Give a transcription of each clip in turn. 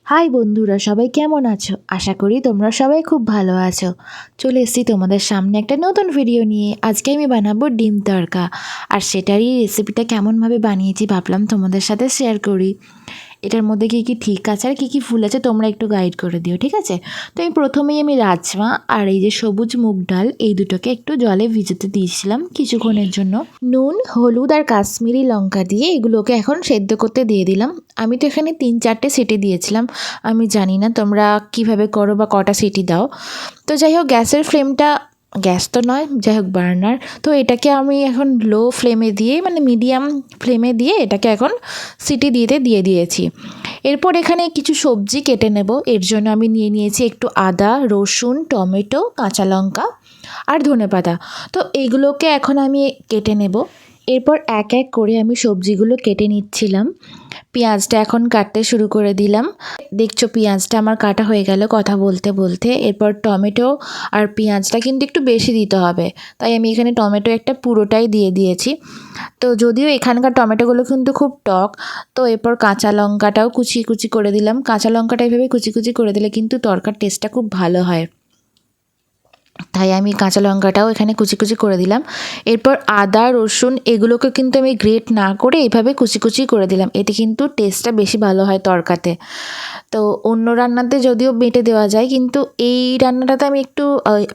High বন্ধুরা, সবাই কেমন আছো? আশা করি তোমরা সবাই খুব ভালো আছো। চলে এসেছি তোমাদের সামনে একটা নতুন ভিডিও নিয়ে। আজকে আমি বানাবো ডিম তড়কা, আর সেটারই রেসিপিটা কেমনভাবে বানিয়েছি ভাবলাম তোমাদের সাথে শেয়ার করি। এটার মধ্যে কী কী ঠিক আছে আর কী কী ভুল আছে তোমরা একটু গাইড করে দিও, ঠিক আছে? তো প্রথমেই আমি রাজমা আর এই যে সবুজ মুগ ডাল এই দুটোকে একটু জলে ভিজাতে দিয়েছিলাম কিছুক্ষণের জন্য। নুন, হলুদ আর কাশ্মীরি লঙ্কা দিয়ে এগুলোকে এখন সেদ্ধ করতে দিয়ে দিলাম। আমি তো এখানে 3-4টে সিটি দিয়েছিলাম, আমি জানি না তোমরা কিভাবে করো বা কটা সিটি দাও। তো যাই হোক, গ্যাসের ফ্লেমটা, গ্যাস তো নয়, যাই হোক বার্নার, তো এটাকে আমি এখন লো ফ্লেমে দিয়ে মানে মিডিয়াম ফ্লেমে দিয়ে এটাকে এখন সিটি দিয়ে দিয়েছি। এরপর এখানে কিছু সবজি কেটে নেব। এর জন্য আমি নিয়েছি একটু আদা, রসুন, টমেটো, কাঁচা লঙ্কা আর ধনেপাতা। তো এগুলোকে এখন আমি কেটে নেব। এরপর এক এক করে আমি সবজিগুলো কেটে নিচ্ছিলাম। পেঁয়াজটা এখন কাটতে শুরু করে দিলাম। দেখছো পেঁয়াজটা আমার কাটা হয়ে গেল কথা বলতে বলতে। এরপর টমেটো আর পেঁয়াজটা কিন্তু একটু বেশি দিতে হবে, তাই আমি এখানে টমেটো একটা পুরোটাই দিয়ে দিয়েছি। তো যদিও এখানকার টমেটোগুলো কিন্তু খুব টক, তো এরপর কাঁচা লঙ্কাটাও কুচি কুচি করে দিলাম। কাঁচা লঙ্কাটা এইভাবে কুচি কুচি করে দিলে কিন্তু তরকার টেস্টটা খুব ভালো হয়, তাই আমি কাঁচা লঙ্কাটাও এখানে কুচি কুচি করে দিলাম। এরপর আদা, রসুন এগুলোকে কিন্তু আমি গ্রেট না করে এইভাবে কুচি কুচি করে দিলাম, এতে কিন্তু টেস্টটা বেশি ভালো হয় তরকাতে। তো অন্য রান্নাতে যদিও বেটে দেওয়া যায়, কিন্তু এই রান্নাটাতে আমি একটু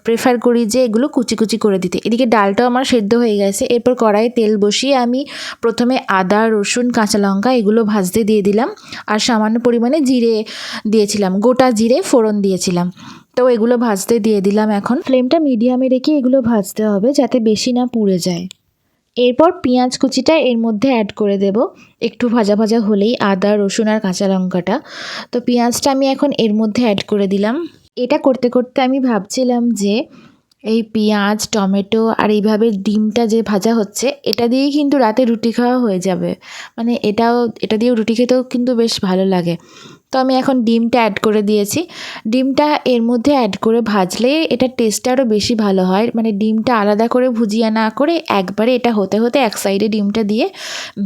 প্রেফার করি যে এগুলো কুচি কুচি করে দিতে। এদিকে ডালটাও আমার সেদ্ধ হয়ে গেছে। এরপর কড়াইয়ে তেল বসিয়ে আমি প্রথমে আদা, রসুন, কাঁচা লঙ্কা এগুলো ভাজতে দিয়ে দিলাম, আর সামান্য পরিমাণে জিরে দিয়েছিলাম, গোটা জিরে ফোড়ন দিয়েছিলাম। তো এগুলো ভাজতে দিয়ে দিলাম। এখন ফ্লেমটা মিডিয়ামে রেখে এগুলো ভাজতে হবে যাতে বেশি না পুড়ে যায়। এরপর পেঁয়াজ কুচিটা এর মধ্যে অ্যাড করে দেব। একটু ভাজা ভাজা হলেই আদা, রসুন আর কাঁচা লঙ্কাটা, তো পেঁয়াজটা আমি এখন এর মধ্যে অ্যাড করে দিলাম। এটা করতে করতে আমি ভাবছিলাম যে এই পেঁয়াজ, টমেটো আর এইভাবে ডিমটা যে ভাজা হচ্ছে, এটা দিয়েই কিন্তু রাতে রুটি খাওয়া হয়ে যাবে। মানে এটা দিয়েও রুটি খেতেও কিন্তু বেশ ভালো লাগে। তো আমি এখন ডিমটা অ্যাড করে দিয়েছি। ডিমটা এর মধ্যে অ্যাড করে ভাজলে এটার টেস্টটা আরও বেশি ভালো হয়। মানে ডিমটা আলাদা করে ভুজিয়া না করে একবারে এটা হতে হতে এক সাইডে ডিমটা দিয়ে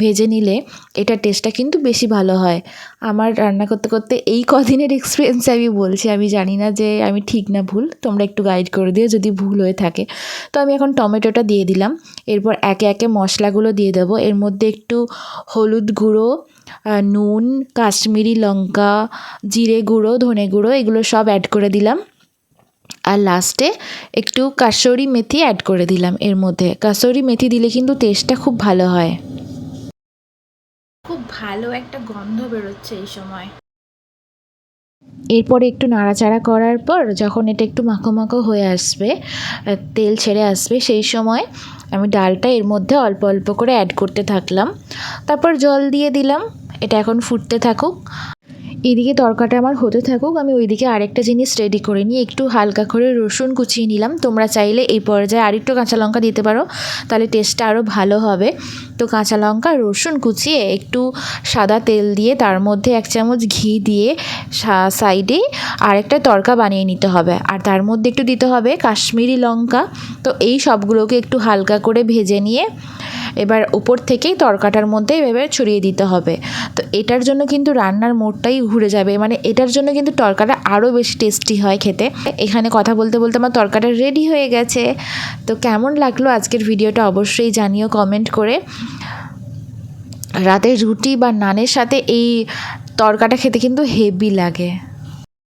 ভেজে নিলে এটার টেস্টটা কিন্তু বেশি ভালো হয়। আমার রান্না করতে করতে এই কদিনের এক্সপিরিয়েন্স আমি বলছি, আমি জানি না যে আমি ঠিক না ভুল, তোমরা একটু গাইড করে দিও যদি ভুল হয়ে থাকে। তো আমি এখন টমেটোটা দিয়ে দিলাম। এরপর একে একে মশলাগুলো দিয়ে দেবো। এর মধ্যে একটু হলুদ গুঁড়ো, নুন, কাশ্মীরি লঙ্কা, জিরে গুঁড়ো, ধনে গুঁড়ো এগুলো সব অ্যাড করে দিলাম। আর লাস্টে একটু কাসুরি মেথি অ্যাড করে দিলাম এর মধ্যে। কাসুরি মেথি দিলে কিন্তু টেস্টটা খুব ভালো হয়। খুব ভালো একটা গন্ধ বেরোচ্ছে এই সময়। এরপরে একটু নাড়াচাড়া করার পর যখন এটা একটু মাখো মাখো হয়ে আসবে, তেল ছেড়ে আসবে, সেই সময় আমি ডালটা এর মধ্যে অল্প অল্প করে অ্যাড করতে থাকলাম। তারপর জল দিয়ে দিলাম। এটা এখন ফুটতে থাকুক। এদিকে তরকাটা আমার হতে থাকুক, আমি ওইদিকে আরেকটা জিনিস রেডি করে নিই। একটু হালকা করে রসুন কুচিয়ে নিলাম। তোমরা চাইলে এই পর্যায়ে আরেকটু কাঁচা লঙ্কা দিতে পারো, তাহলে টেস্টটা আরও ভালো হবে। তো কাঁচা লঙ্কা, রসুন কুচিয়ে একটু সাদা তেল দিয়ে তার মধ্যে 1 চামচ ঘি দিয়ে সাইডে আরেকটা তরকা বানিয়ে নিতে হবে, আর তার মধ্যে একটু দিতে হবে কাশ্মীরি লঙ্কা। তো এই সবগুলোকে একটু হালকা করে ভেজে নিয়ে এবার ওপর থেকেই তরকাটার মধ্যে এভাবে ছড়িয়ে দিতে হবে। তো এটার জন্য কিন্তু রান্নার মোড়টাই ঘুরে যাবে, মানে এটার জন্য কিন্তু তরকাটা আরও বেশি টেস্টি হয় খেতে। এখানে কথা বলতে বলতে আমার তরকাটা রেডি হয়ে গেছে। তো কেমন লাগলো আজকের ভিডিওটা অবশ্যই জানিও কমেন্ট করে। রাতের রুটি বা নানের সাথে এই তরকাটা খেতে কিন্তু হেভি লাগে।